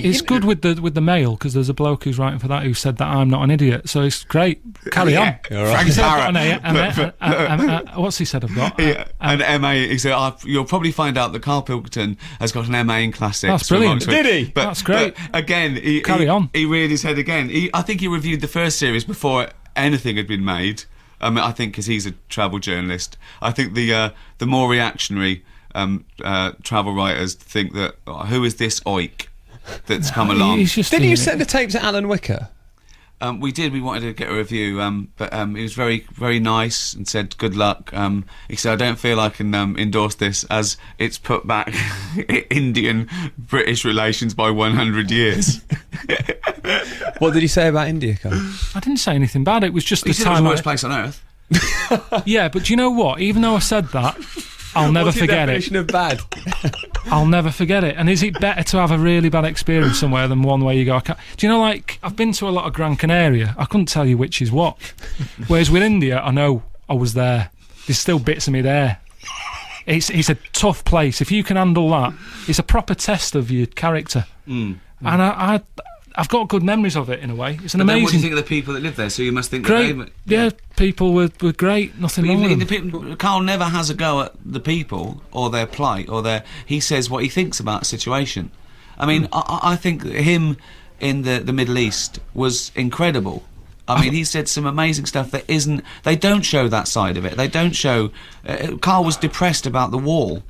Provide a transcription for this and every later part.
It's good with the mail, because there's a bloke who's writing for that who said that I'm not an idiot, so it's great. Carry on. Frank He said Barrett. I've got an what's he said I've got? An MA. He said, you'll probably find out that Karl Pilkington has got an MA in classics. That's brilliant. Did he? That's great. But again, Carry on. He reared his head again. I think he reviewed the first series before anything had been made. I think because he's a travel journalist. I think the more reactionary travel writers think that who is this oik that's come along? Didn't you send the tape to Alan Wicker? We did. We wanted to get a review, but he was very, very nice and said good luck. He said, I don't feel I can endorse this as it's put back Indian-British relations by 100 years. What did he say about India, Carl? I didn't say anything bad. It was just He the said it was time. the worst place on earth. Yeah, but do you know what? Even though I said that, I'll never What's your forget it. definition of bad? I'll never forget it. And is it better to have a really bad experience somewhere than one where you go, do you know, like, I've been to a lot of Gran Canaria. I couldn't tell you which is what. Whereas with India, I know I was there. There's still bits of me there. It's a tough place. If you can handle that, it's a proper test of your character. And I've got good memories of it in a way. It's an But amazing. then what do you think of the people that live there? So you must think Great. that Yeah, people were great. Nothing wrong with them. Karl never has a go at the people or their plight or their. He says what he thinks about a situation. I mean, I think that him in the Middle East was incredible. I mean, he said some amazing stuff that isn't. They don't show that side of it. They don't show. Karl was depressed about the wall,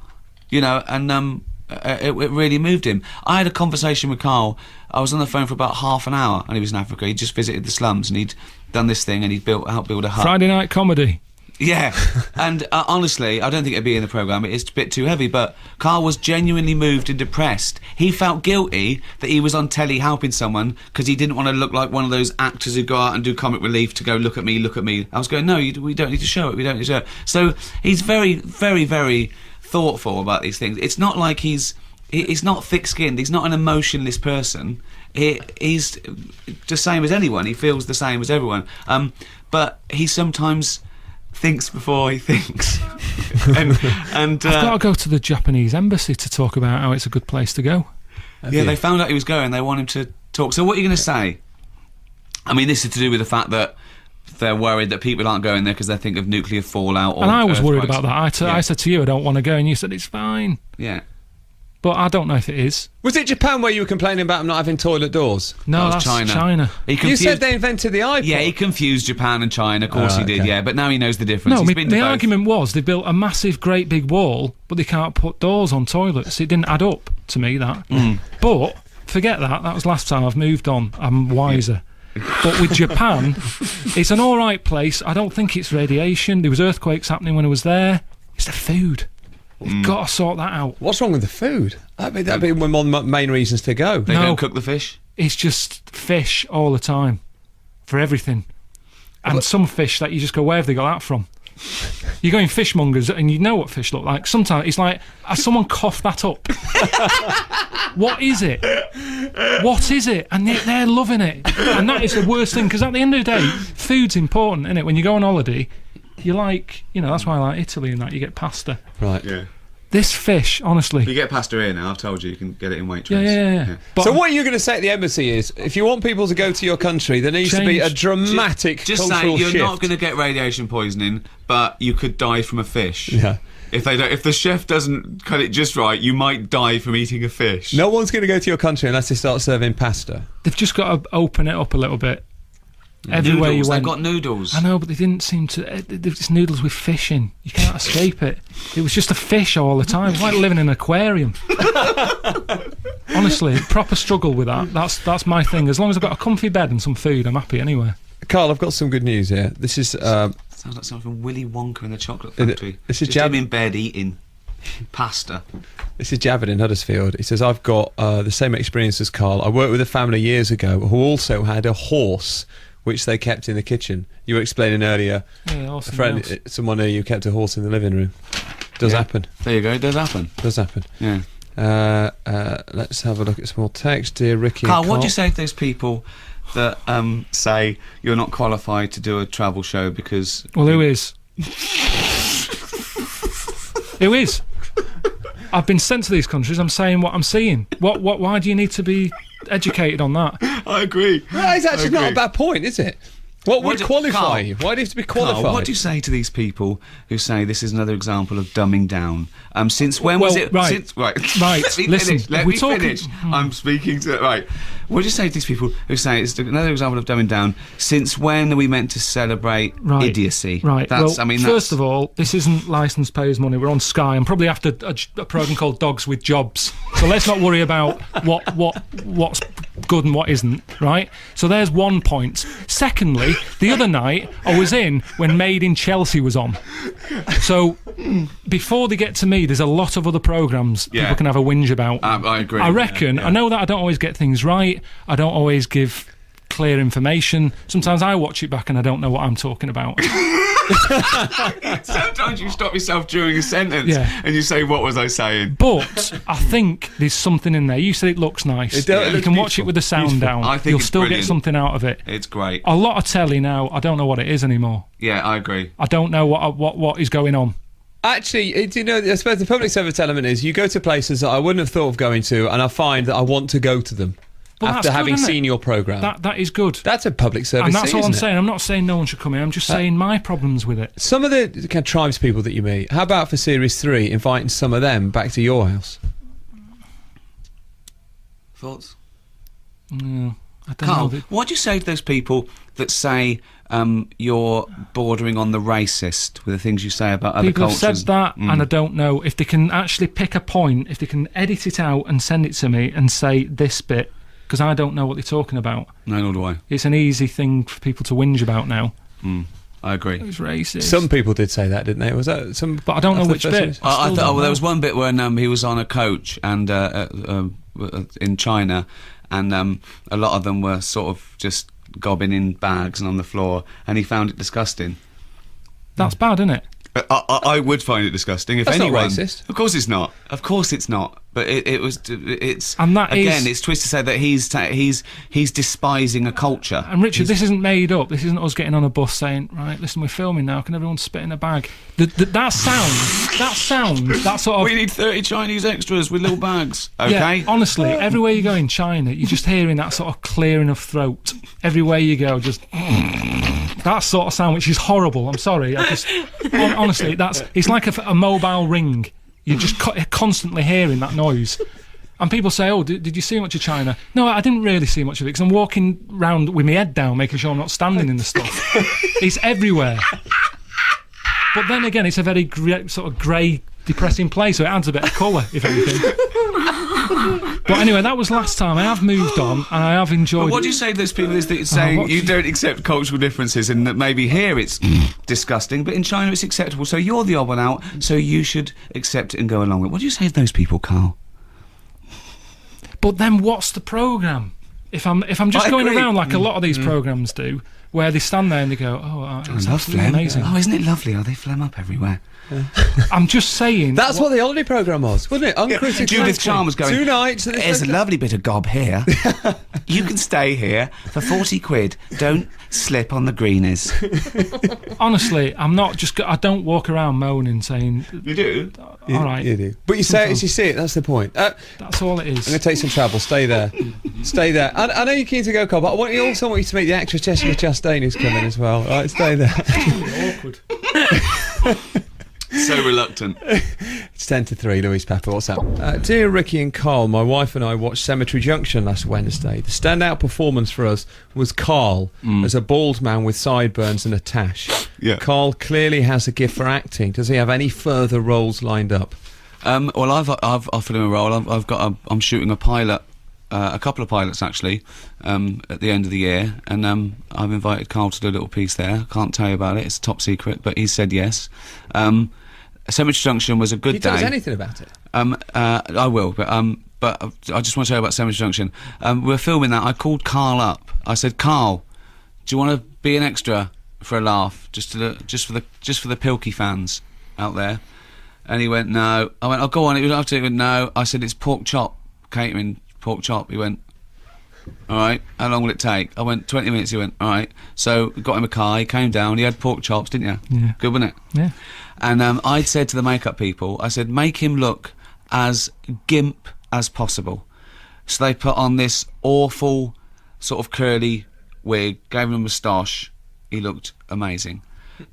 you know, and it really moved him. I had a conversation with Karl. I was on the phone for about half an hour, and he was in Africa. He just visited the slums, and he'd done this thing, and he'd helped build a hut. Friday night comedy. Yeah, and honestly, I don't think it'd be in the programme. It's a bit too heavy, but Karl was genuinely moved and depressed. He felt guilty that he was on telly helping someone because he didn't want to look like one of those actors who go out and do comic relief to go, look at me, look at me. I was going, no, we don't need to show it, we don't need to show it. So he's very, very, very thoughtful about these things. It's not like he's not thick-skinned, he's not an emotionless person. He's the same as anyone, he feels the same as everyone. But he sometimes thinks before he thinks. and I've got to go to the Japanese embassy to talk about how it's a good place to go. Yeah, they found out he was going, they want him to talk. So what are you going to say? I mean, this is to do with the fact that they're worried that people aren't going there because they think of nuclear fallout or and I was worried earthquakes. about that. I said to you, I don't want to go, and you said it's fine. Yeah. But I don't know if it is. Was it Japan where you were complaining about them not having toilet doors? No, That was that's China. You said they invented the iPod. Yeah, he confused Japan and China, of course he did, okay. yeah, but now he knows the difference. No, He's been to the both. argument was they built a massive, great big wall, but they can't put doors on toilets. It didn't add up to me, that. But forget that. That was last time. I've moved on. I'm wiser. But with Japan, it's an all right place. I don't think it's radiation. There was earthquakes happening when I was there. It's the food. We've got to sort that out. What's wrong with the food? That'd be one of the main reasons to go. They No. don't cook the fish? It's just fish all the time for everything. And some fish that you just go, where have they got that from? You go in fishmongers and you know what fish look like. Sometimes it's like, has someone coughed that up? What is it? What is it? And they're loving it. And that is the worst thing, because at the end of the day, food's important, isn't it? When you go on holiday, you like, you know, that's why I like Italy and that, you get pasta. Right. Yeah. This fish, honestly. You get pasta here now, I've told you, you can get it in Waitrose. Yeah. But So what you're going to say at the embassy is, if you want people to go to your country, there needs to be a dramatic Just say cultural you're shift. not going to get radiation poisoning, but you could die from a fish. Yeah. If the chef doesn't cut it just right, you might die from eating a fish. No one's going to go to your country unless they start serving pasta. they've just got to open it up a little bit. Everywhere Noodles, you went. they've got noodles. I know, but they didn't seem to. It's noodles with fish in. You can't escape it. It was just a fish all the time. It's like living in an aquarium. Honestly, proper struggle with that. That's my thing. As long as I've got a comfy bed and some food, I'm happy anyway. Carl, I've got some good news here. This is Sounds like something from Willy Wonka in the Chocolate Factory. This is just him in bed eating pasta. This is Javid in Huddersfield. He says, I've got the same experience as Carl. I worked with a family years ago who also had a horse which they kept in the kitchen. You were explaining earlier, Yeah, a awesome. friend, someone near you kept a horse in the living room. Does happen. There you go, it does happen. Does happen. Yeah. Let's have a look at some more text. Dear Ricky Karl, and what do you say to those people that say you're not qualified to do a travel show because... Well, who is? Who is? I've been sent to these countries. I'm saying what I'm seeing. Why do you need to be educated on that. I agree. That is actually not a bad point, is it? What would qualify Carl, you? Why do you have to be qualified? Carl, what do you say to these people who say this is another example of dumbing down? Since when was it? Right. Right. Right. Listen, let me talking- finish. I'm speaking to... Right. What do you say to these people who say it's another example of dumbing down? Since when are we meant to celebrate idiocy? Right. That's, well, first of all, this isn't licence payers' money. We're on Sky. I'm probably after a programme called Dogs with Jobs. So let's not worry about what's good and what isn't, right? So there's one point. Secondly, the other night I was in when Made in Chelsea was on. So before they get to me, there's a lot of other programmes people can have a whinge about. I agree. I reckon, I know that I don't always get things right. I don't always give clear information. Sometimes I watch it back and I don't know what I'm talking about. Sometimes you stop yourself during a sentence and you say, what was I saying? But I think there's something in there. You said it looks nice. It you can watch it with the sound down. I think you'll it's still brilliant. get something out of it. It's great. A lot of telly now, I don't know what it is anymore. Yeah, I agree. I don't know what is going on. Actually, I suppose the public service element is you go to places that I wouldn't have thought of going to, and I find that I want to go to them after having seen your programme. That is good. That's a public service and that's thing, all I'm isn't it? saying. I'm not saying no one should come here. I'm just saying my problems with it. Some of the kind of tribes people that you meet, how about for Series 3, inviting some of them back to your house? Thoughts? No, I don't Carl, know. what do you say to those people that say you're bordering on the racist with the things you say about other People cultures? have said that, and I don't know if they can actually pick a point, if they can edit it out and send it to me and say this bit, because I don't know what they're talking about. No, nor do I. It's an easy thing for people to whinge about now. I agree. It's racist. Some people did say that, didn't they? Was that some? But I don't know of the which first bit. ones? I still thought don't there know. was one bit when he was on a coach and in China, and a lot of them were sort of just gobbing in bags and on the floor, and he found it disgusting. That's bad, isn't it? I would find it disgusting if That's not anyone. racist. Of course it's not. Of course it's not. But it's And that again, is- it's twisted to say that he's despising a culture. And Richard, this isn't made up. This isn't us getting on a bus saying, right, listen, we're filming now. Can everyone spit in a bag? That sound, that sort of... We need 30 Chinese extras with little bags. Okay. Yeah, honestly, everywhere you go in China, you're just hearing that sort of clearing of throat. Everywhere you go, just... that sort of sound, which is horrible. I'm sorry. Honestly, it's like a mobile ring. You're just constantly hearing that noise. And people say, oh, did you see much of China? No, I didn't really see much of it, because I'm walking round with my head down, making sure I'm not standing in the stuff. It's everywhere. But then again, it's a very sort of grey, depressing place, so it adds a bit of colour, if anything. But anyway, that was last time. I have moved on, and I have enjoyed But what it. do you say to those people that are saying you don't accept cultural differences, and that maybe here it's disgusting, but in China it's acceptable, so you're the odd one out, so you should accept it and go along with it? What do you say to those people, Carl? But then what's the programme? If I'm just going agree. around like a lot of these programmes do, where they stand there and they go, it's absolutely amazing. Oh, isn't it lovely? Oh, they phlegm up everywhere. I'm just saying... That's what the holiday programme was, wasn't it? Uncritically. Judith Chalmers going, 2 nights. there's a lovely bit of gob here. You can stay here for 40 quid. Don't slip on the greenies. Honestly, I'm not just... I don't walk around moaning saying... You do? All right. You do. But you say it as you see it, that's the point. That's all it is. I'm going to take some travel. Stay there. Stay there. I know you're keen to go, Carl, but I also want you to meet the actress Jessica Chastain who's coming as well. Right, stay there. Awkward. So reluctant. It's 10 to 3, Louise Pepper, what's up? Dear Ricky and Carl, my wife and I watched Cemetery Junction last Wednesday. The standout performance for us was Karl as a bald man with sideburns and a tash. Yeah. Karl clearly has a gift for acting. Does he have any further roles lined up? Well, I've offered him a role. I'm shooting a pilot, a couple of pilots actually, at the end of the year, and I've invited Karl to do a little piece there. I can't tell you about it; it's top secret. But he said yes. Cemetery Junction was a good Can you day. tell us anything about it? I will, but I just want to tell you about Cemetery Junction. We're filming that. I called Karl up. I said, Karl, do you want to be an extra for a laugh, just for the Pilkey fans out there? And he went, no. I went, oh, go on. It was after. He went, no. I said, it's pork chop, catering, pork chop. He went, all right. How long will it take? I went, 20 minutes. He went, all right. So got him a car. He came down. He had pork chops, didn't you? Yeah. Good, wasn't it? Yeah. And I'd said to the makeup people, I said, make him look as gimp as possible. So they put on this awful sort of curly wig, gave him a moustache. He looked amazing.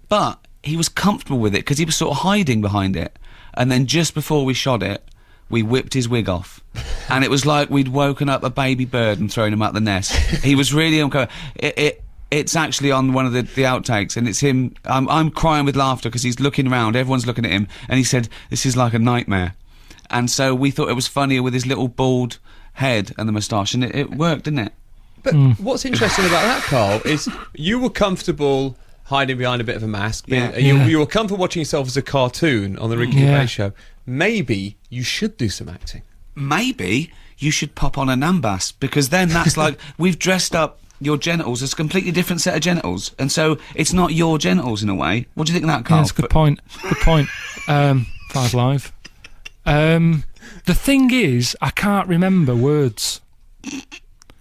But he was comfortable with it because he was sort of hiding behind it. And then just before we shot it, we whipped his wig off. And it was like we'd woken up a baby bird and thrown him out the nest. He was really uncomfortable. It's actually on one of the outtakes, and it's him. I'm crying with laughter because he's looking around, everyone's looking at him, and he said, "This is like a nightmare." And so we thought it was funnier with his little bald head and the moustache, and it worked, didn't it? But what's interesting about that, Carl, is you were comfortable hiding behind a bit of a mask. You were comfortable watching yourself as a cartoon on the Ricky Gervais show. Maybe you should do some acting. Maybe you should pop on a Nambas, because then that's like we've dressed up your genitals as a completely different set of genitals, and so it's not your genitals in a way. What do you think of that, Carl? Yeah, that's a good point. Good point. 5 Live. The thing is, I can't remember words.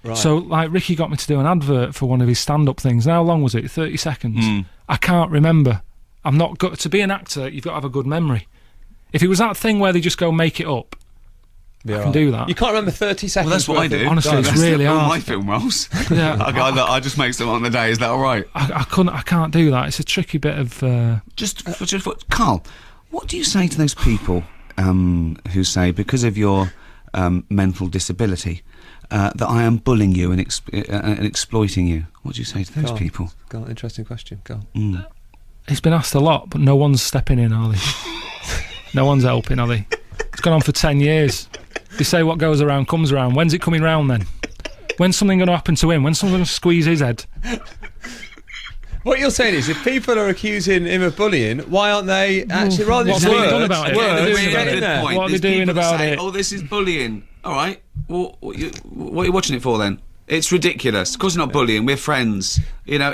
Right. So, like, Ricky got me to do an advert for one of his stand-up things. How long was it? 30 seconds? I can't remember. I'm not good. To be an actor, you've got to have a good memory. If it was that thing where they just go make it up, I can do that. You can't remember 30 seconds. Well, that's what I do. Honestly, it's really hard. All my film roles. Yeah, I just make them on the day. Is that all right? I can't do that. It's a tricky bit of... Carl, what do you say to those people who say, because of your mental disability, that I am bullying you and exploiting you? What do you say to those people? Go on, interesting question. Go. It's been asked a lot, but no one's stepping in, are they? No one's helping, are they? It's gone on for 10 years. They say what goes around comes around. When's it coming round then? When's something going to happen to him? When's someone going to squeeze his head? What you're saying is, if people are accusing him of bullying, why aren't they actually, rather What's than being words, done about it? What are they doing about it? Oh, this is bullying. All right. Well, what are you watching it for then? It's ridiculous. Of course, it's not bullying. We're friends. You know,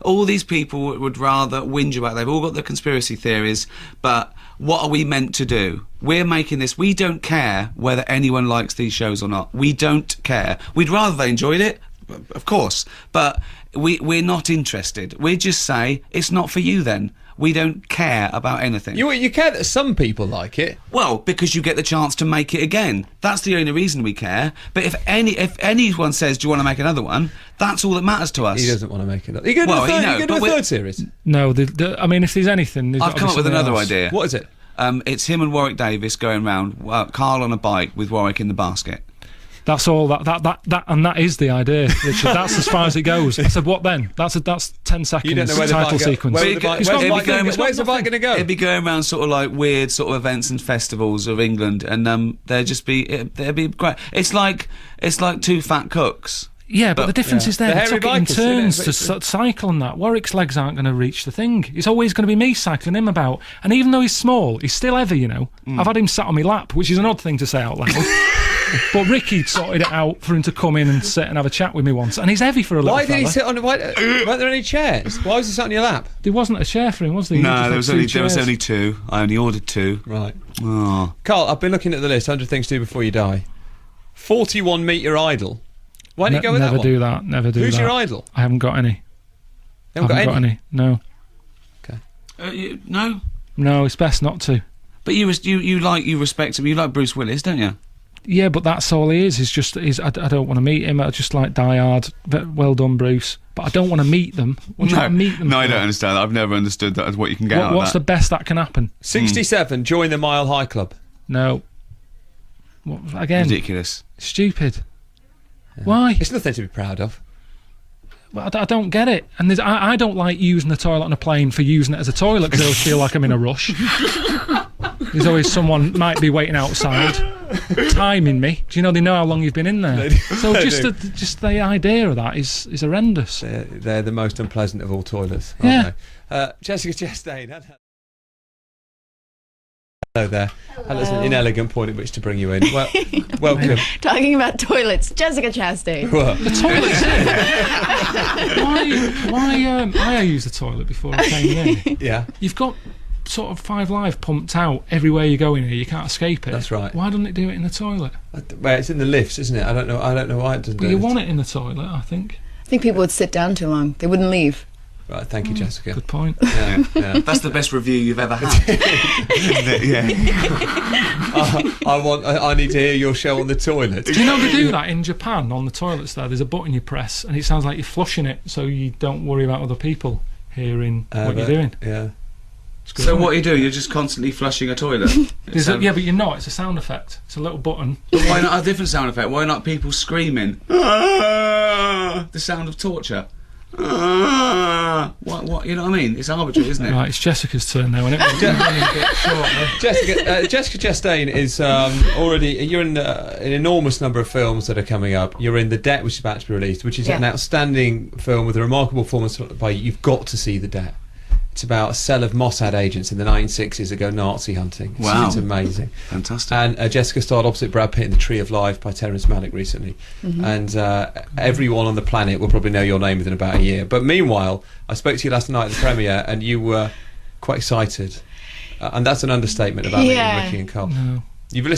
all these people would rather whinge about it. They've all got their conspiracy theories, but what are we meant to do? We're making this. We don't care whether anyone likes these shows or not. We don't care. We'd rather they enjoyed it, of course, but we're not interested. We just say, it's not for you then. We don't care about anything. You care that some people like it. Well, because you get the chance to make it again. That's the only reason we care. But if anyone says, do you want to make another one, that's all that matters to us. He doesn't want to make it. Are you going to do a third series? No, I mean, if there's anything... I've come up with another idea. What is it? It's him and Warwick Davis going round, Karl on a bike with Warwick in the basket. That's all. That is the idea, Richard. That's as far as it goes. I said, what then? That's 10 seconds. You don't know where title sequence. Where's the bike going to go? It'd be going around sort of like weird sort of events and festivals of England, and there'd be great. It's like two fat cooks. Yeah, but the difference is The they hairy took it in bikers, turns isn't it? to cycle and that. Warwick's legs aren't going to reach the thing. It's always going to be me cycling him about. And even though he's small, he's still heavy, you know. I've had him sat on my lap, which is an odd thing to say out loud. But Ricky sorted it out for him to come in and sit and have a chat with me once. And he's heavy for a little Why fella. did he sit on... weren't there any chairs? Why was he sat on your lap? There wasn't a chair for him, was there? No, there was only two. I only ordered two. Right. Oh. Carl, I've been looking at the list, 100 things to do before you die. 41, meet your idol. Why don't you go with that one? Never do that, never do that. Who's your idol? I haven't got any. You haven't got any? No. Okay. No? No, it's best not to. But you respect him. You like Bruce Willis, don't you? Yeah, but that's all he is. I don't want to meet him. I just like Die Hard. Well done, Bruce. But I don't want to meet them. What do you want to meet them No, for? I don't understand that. I've never understood that as what you can get out of that. What's the best that can happen? 67, join the Mile High Club. No. Again? Ridiculous. Stupid. Yeah. Why? It's nothing to be proud of. Well, I don't get it. And I don't like using the toilet on a plane for using it as a toilet because I always feel like I'm in a rush. There's always someone might be waiting outside, timing me. Do you know they know how long you've been in there? So just the idea of that is horrendous. They're the most unpleasant of all toilets. Yeah. Jessica Chastain. Hello there. Hello. That's an inelegant point at which to bring you in. Well, welcome. Talking about toilets, Jessica Chastain. What? The toilet's in. Why I used the toilet before I came in. Yeah. You've got sort of 5 Live pumped out everywhere you go in here. You can't escape it. That's right. Why doesn't it do it in the toilet? Well, it's in the lifts, isn't it? I don't know why it doesn't do But you it. want it in the toilet, I think. I think people would sit down too long. They wouldn't leave. Right, thank you, Jessica. Good point. Yeah, yeah. That's the best review you've ever had. Yeah. I need to hear your show on the toilet. Do you know they do that in Japan on the toilets there? There's a button you press and it sounds like you're flushing it, so you don't worry about other people hearing what you're doing. Yeah. It's good, So isn't what it? you do? You're just constantly flushing a toilet. Yeah, but you're not. It's a sound effect. It's a little button. But why not a different sound effect? Why not people screaming? The sound of torture. What? You know what I mean? It's arbitrary, isn't it? Right, it's Jessica's turn now, and we're running a bit short. Jessica Chastain is already. You're in an enormous number of films that are coming up. You're in The Debt, which is about to be released, which is an outstanding film with a remarkable performance by. You've got to see The Debt. It's about a cell of Mossad agents in the 1960s that go Nazi hunting. Wow. It's amazing. Fantastic. And Jessica starred opposite Brad Pitt in The Tree of Life by Terrence Malick recently. And everyone on the planet will probably know your name within about a year. But meanwhile, I spoke to you last night at the premiere and you were quite excited. And that's an understatement about me and Ricky and Karl. No. Have you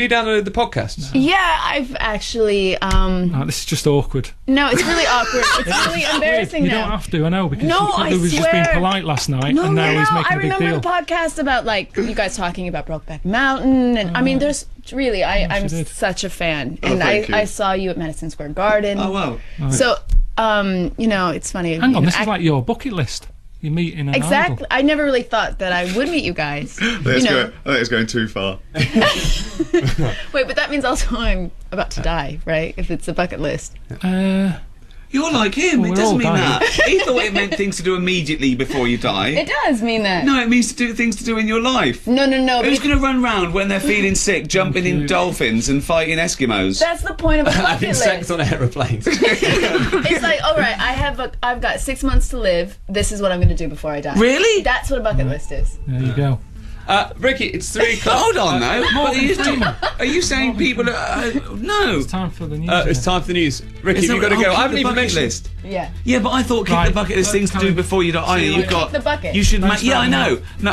downloaded the podcast? Yeah, I've actually. No, this is just awkward. No, it's really awkward. It's really embarrassing You now. don't have to, I know, because No, I he was just being swear. polite last night, No, and now he's making I a big remember deal. the podcast about like you guys talking about Brokeback Mountain, and I mean, there's really I'm did. such a fan, Oh, and thank you. I saw you at Madison Square Garden. Oh wow. So, you know, it's funny. Hang on, you this know, is like your bucket list. You're meeting an exactly. idol. I never really thought that I would meet you guys. You know. I think it's going too far. Wait, but that means also I'm about to die, right? If it's a bucket list. You're like him. Well, It we're all doesn't mean dying. that. He thought it meant things to do immediately before you die. It does mean that. No, it means to do things to do in your life. No. Who's going to run round when they're feeling sick, jumping in dolphins and fighting Eskimos? That's the point of a bucket Having list. sex on aeroplanes. It's like, all right, I've got 6 months to live. This is what I'm going to do before I die. Really? That's what a bucket list is. There you go. Ricky, it's 3 o'clock. Hold on, though. Freeman. Are you saying people are... no. It's time for the news. It's time for the news. Ricky, It's you've got to not- go. oh, I haven't keep the even bucket mentioned list. Yeah. Yeah, but I thought keep Right, the bucket list things to do come- before you die. You've got Keep the bucket. You should. Thanks for Yeah, I having know. No.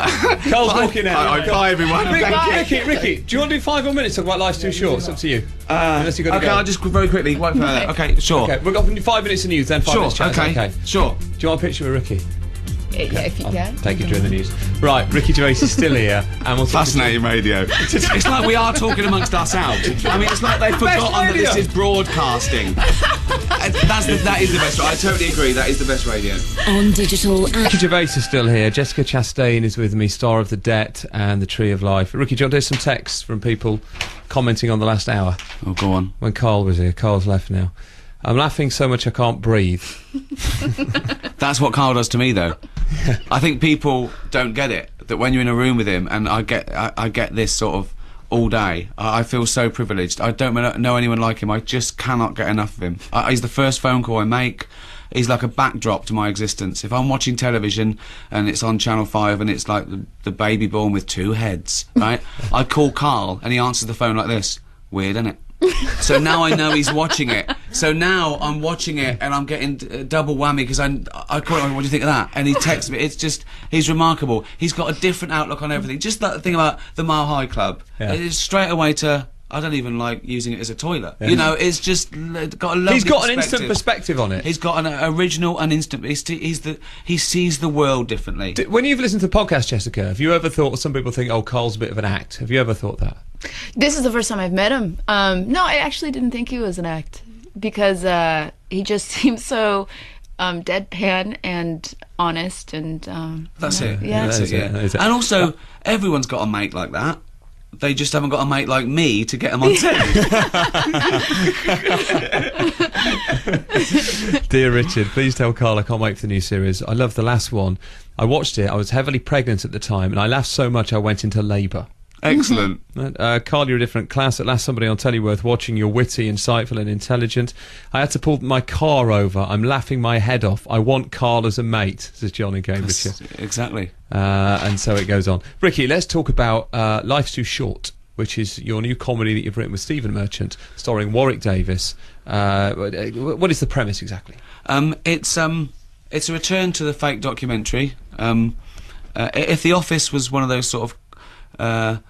Carl's walking out. Bye, everyone. Ricky, do you want to do 5 more minutes? Talk about Life's Too Short. It's up to you. Unless you've got to Okay, go. I'll just very quickly. Wait for that. Okay, sure. Okay, we've got 5 minutes of news, then 5 Sure. minutes chat. Okay. Sure. Do you want a picture of Ricky? Yeah, if you can. Take it during the news. Right, Ricky Gervais is still here, and we'll talk Fascinating radio. It's like we are talking amongst ourselves. I mean, it's like they've forgotten that this radio. is broadcasting. That is the best. I totally agree. That is the best radio. On digital and Ricky Gervais is still here. Jessica Chastain is with me, star of The Debt and The Tree of Life. Ricky, do you want to do some texts from people commenting on the last hour Oh, go on. when Karl was here? Karl's left now. I'm laughing so much I can't breathe. That's what Karl does to me, though. I think people don't get it. That when you're in a room with him, and I get this sort of all day. I feel so privileged. I don't know anyone like him. I just cannot get enough of him. He's the first phone call I make. He's like a backdrop to my existence. If I'm watching television and it's on Channel 5 and it's like the baby born with 2 heads, right? I call Karl and he answers the phone like this. Weird, isn't it? So now I know he's watching it. So now I'm watching it and I'm getting double whammy because I call him, what do you think of that? And he texts me. It's just, he's remarkable. He's got a different outlook on everything. Just that thing about the Mile High Club. Yeah. It's straight away to, I don't even like using it as a toilet. You know, it's just got a lovely He's got an perspective. instant perspective on it. He's got an original and instant. He sees the world differently. When you've listened to the podcast, Jessica, have you ever thought, some people think, oh, Karl's a bit of an act. Have you ever thought that? This is the first time I've met him. No, I actually didn't think he was an act because he just seems so deadpan and honest and. That's it. Yeah. That's it. Yeah. That is it. And also, everyone's got a mate like that. They just haven't got a mate like me to get them on telly. Dear Richard, please tell Karl I can't wait for the new series. I love the last one. I watched it. I was heavily pregnant at the time, and I laughed so much I went into labour. Excellent. Karl, you're a different class. At last, somebody on telly worth watching. You're witty, insightful and intelligent. I had to pull my car over. I'm laughing my head off. I want Karl as a mate, says John in Cambridgeshire. Exactly. And so it goes on. Ricky, let's talk about Life's Too Short, which is your new comedy that you've written with Stephen Merchant, starring Warwick Davis. What is the premise exactly? It's a return to the fake documentary. If The Office was one of those sort of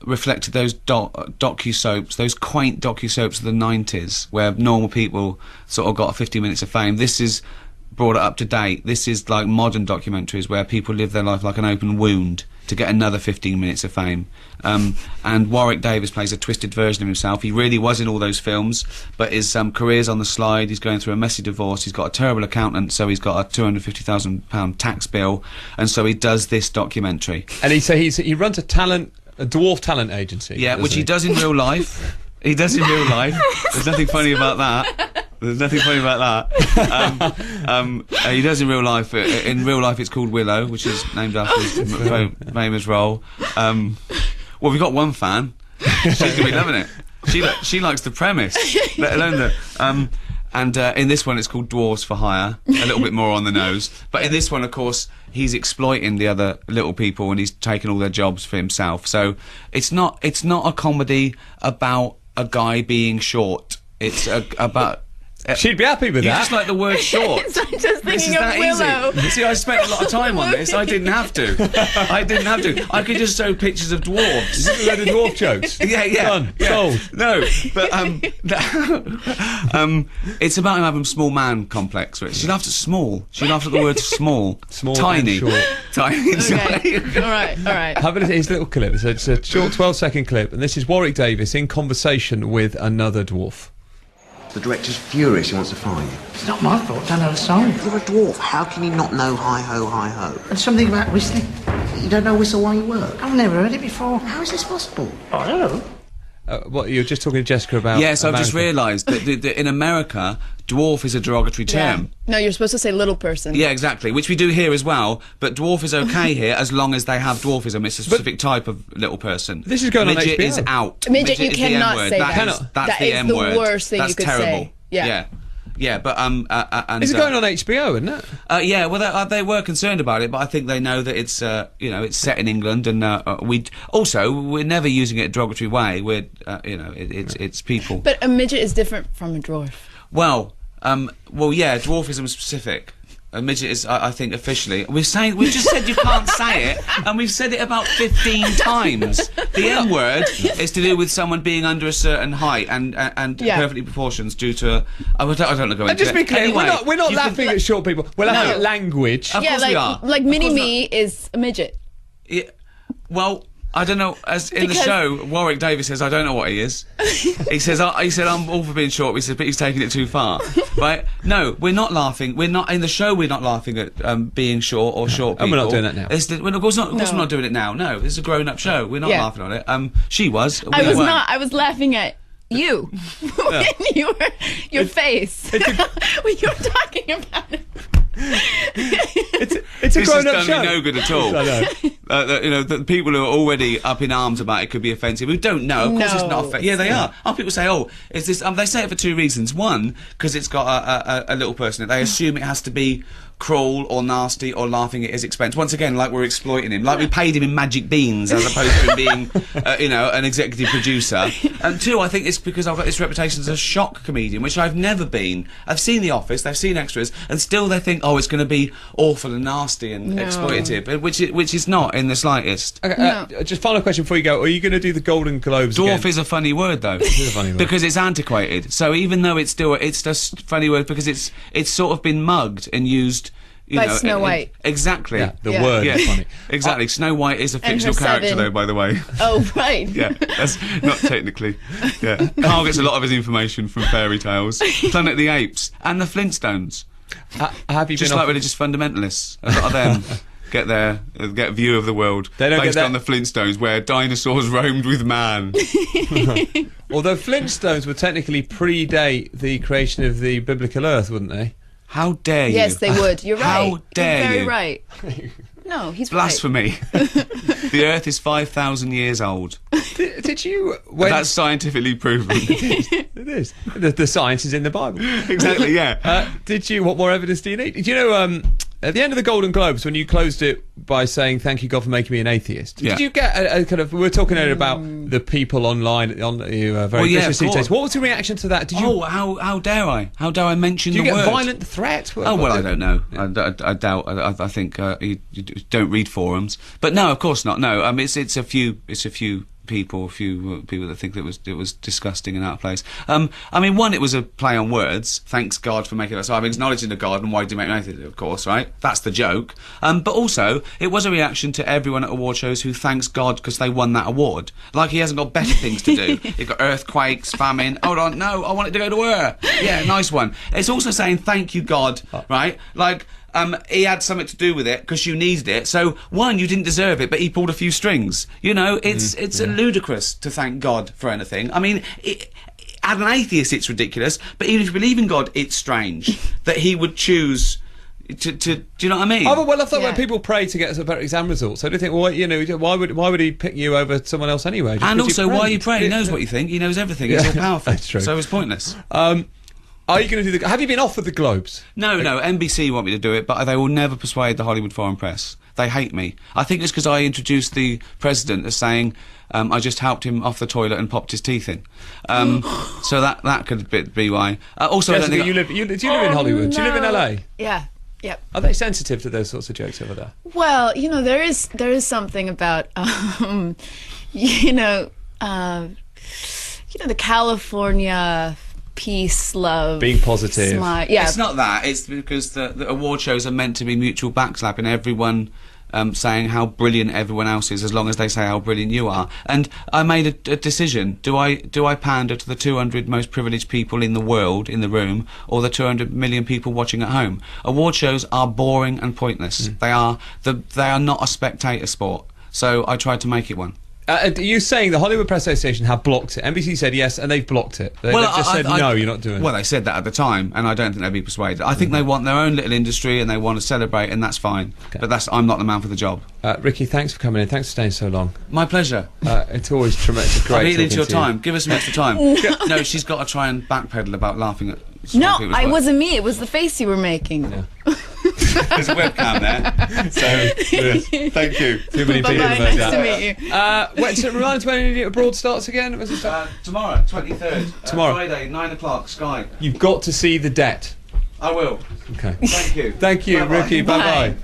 reflected those docu-soaps, those quaint docu-soaps of the 90s, where normal people sort of got 50 minutes of fame, this is brought it up to date. This is like modern documentaries where people live their life like an open wound to get another 15 minutes of fame. And Warwick Davis plays a twisted version of himself. He really was in all those films, but his career's on the slide. He's going through a messy divorce. He's got a terrible accountant, so he's got a £250,000 tax bill, and so he does this documentary. And he runs a dwarf talent agency. Yeah, which he does in real life. He does in real life. There's nothing funny about that. There's nothing funny about that. He does in real life. In real life, it's called Willow, which is named after his famous role. Well, we've got one fan. She's going to be loving it. She likes the premise, let alone the... and in this one, it's called Dwarves for Hire. A little bit more on the nose. But in this one, of course, he's exploiting the other little people, and he's taking all their jobs for himself. So it's not a comedy about a guy being short. It's about... She'd be happy with You that. just like the word short. So I'm just This is thinking of that Willow. easy. See, I spent a lot of time on this. I didn't have to. I could just show pictures of dwarves. Is it a load of dwarf jokes? Yeah. Done. Yeah. Sold. No, but it's about him having a small man complex. Which she laughs at small. She laughs at the word small. Small tiny, and short. tiny. Okay. All right. Have a his little clip. It's a short 12-second clip, and this is Warwick Davis in conversation with another dwarf. The director's furious, he wants to fire you. It's not my fault, I know the song. You're a dwarf, how can you not know hi-ho, hi-ho? And something about whistling. You don't know whistle while you work? I've never heard it before. How is this possible? I don't know. What, you were just talking to Jessica about... Yes, I've just America. realised that in America, dwarf is a derogatory term. No, you're supposed to say little person. Yeah, exactly, which we do here as well, but dwarf is okay here as long as they have dwarfism. It's a specific type of little person. This is going on Midget HBO. is out. Midget, you is the cannot M-word. say that. That's That the is M the word. worst thing That's you could terrible. say. Yeah. Yeah, but and This is going on HBO, isn't it? yeah, well, they were concerned about it, but I think they know that it's it's set in England, and we're never using it in a derogatory way. We're it's people. But a midget is different from a dwarf. Well, yeah, dwarfism specific. A midget is, I think, officially. We've just said you can't say it, and we've said it about 15 times. The M word is to do with someone being under a certain height and perfectly proportions due to. I don't know. Go into And just it. be clear, Anyway, we're not you can- laughing at short people. We're laughing No. at language. Of Yeah, course we are. like Of mini course me is a midget. Yeah, well, I don't know. As in the Because- show, Warwick Davis says, "I don't know what he is." He said, "I'm all for being short." He said, "But he's taking it too far." Right? No, we're not laughing. We're not in the show. We're not laughing at being short or short people. And we're not doing that now. Of course not. Of course, No. we're not doing it now. No, this is a grown-up show. We're not Yeah. laughing on it. She was. I We was weren't. not. I was laughing at you. When your face. when you were talking about it. It's a This has grown-up done show. me no good at all. I know. The people who are already up in arms about it could be offensive, who don't know. Of course, it's not No, offensive. Yeah, they are. Oh, people say, "Oh, is this?" They say it for two reasons. One, because it's got a little person in it. They assume it has to be cruel or nasty or laughing at his expense. Once again, like we're exploiting him, like we paid him in magic beans as opposed to him being, an executive producer. And two, I think it's because I've got this reputation as a shock comedian, which I've never been. I've seen The Office, they've seen extras, and still they think, oh, it's going to be awful and nasty and exploitative, which is not in the slightest. Okay, just final question before you go. Are you going to do the Golden Globes Dwarf again? is a funny word, though, is a funny word. because it's antiquated. So even though it's just a funny word because it's sort of been mugged and used. By Snow White. Exactly. Yeah, the Yeah. word Yeah, is funny. Exactly. Snow White is a And her fictional character, 7. though, by the way. Oh, right. Yeah, that's not technically. Yeah, Karl gets a lot of his information from fairy tales, Planet of the Apes, and the Flintstones. Have you Just been like off- religious fundamentalists, a lot of them get a view of the world They don't get based that- on the Flintstones, where dinosaurs roamed with man. Although Flintstones would technically predate the creation of the biblical Earth, wouldn't they? How dare you? Yes, they would. You're right. How dare You're very you? right. No, he's Blasphemy. The Earth is 5,000 years old. Did you? When, That's scientifically proven. it is. The science is in the Bible. Exactly. Yeah. Did you? What more evidence do you need? Did you know? At the end of the Golden Globes, when you closed it by saying "Thank you, God, for making me an atheist," Yeah. did you get a kind of? We were talking earlier about the people online on very Well, yeah, vicious of these days. course. What was the reaction to that? Did you? Oh, how dare I? How dare I mention do you the get word? violent threats? Oh, well, I don't know. I doubt. I think you don't read forums. But no, of course not. No, it's a few people, a few people that think that it was disgusting and out of place. I mean, one, it was a play on words. Thanks God for making us. So I'm acknowledging the God, and why do you make me anything? Of course, right? That's the joke. But also, it was a reaction to everyone at award shows who thanks God because they won that award. Like he hasn't got better things to do. You've got earthquakes, famine. Hold on, no, I want it to go to her. Yeah, nice one. It's also saying thank you God, right? Like. He had something to do with it because you needed it. So one, you didn't deserve it, but he pulled a few strings. You know, it's ludicrous to thank God for anything. I mean, as an atheist, it's ridiculous. But even if you believe in God, it's strange that he would choose to. Do you know what I mean? Oh, well, I thought when people pray to get better exam results, I do think, well, you know, why would he pick you over someone else anyway? Just and 'cause also, why are you praying? He knows what you think. He knows everything. He's all powerful. That's true. So it's pointless. Are you going to do the? Have you been offered the Globes? No, NBC want me to do it, but they will never persuade the Hollywood Foreign Press. They hate me. I think it's because I introduced the president as saying I just helped him off the toilet and popped his teeth in. So that could be why. Also, Jessica, I don't think do you live in Hollywood? Do you live in LA? Yeah. Yep. Are they sensitive to those sorts of jokes over there? Well, you know, there is something about the California peace, love, being positive. Smile. Yeah. It's not that. It's because the award shows are meant to be mutual backslapping. Everyone saying how brilliant everyone else is, as long as they say how brilliant you are. And I made a decision. Do I pander to the 200 most privileged people in the world in the room, or the 200 million people watching at home? Award shows are boring and pointless. They are not a spectator sport. So I tried to make it one. Are you saying the Hollywood Press Association have blocked it? NBC said yes, and they've blocked it. They've just said no, you're not doing it. Well, they said that at the time, and I don't think they'd be persuaded. I think they want their own little industry, and they want to celebrate, and that's fine. Okay. But I'm not the man for the job. Ricky, thanks for coming in. Thanks for staying so long. My pleasure. It's always tremendous. Great. I've eaten into your talking to time. Give us some extra time. No, she's got to try and backpedal about laughing at. No, it wasn't me. It was the face you were making. Yeah. There's a webcam there. So, yes, thank you. Too many people Bye-bye. have Nice to that. meet you. So remind us when Idiot Abroad starts again. When's it start? Tomorrow, 23rd. Tomorrow. Friday, 9 o'clock, Sky. You've got to see The Debt. I will. Okay. Thank you. Thank you, Bye-bye. Ricky. Bye bye.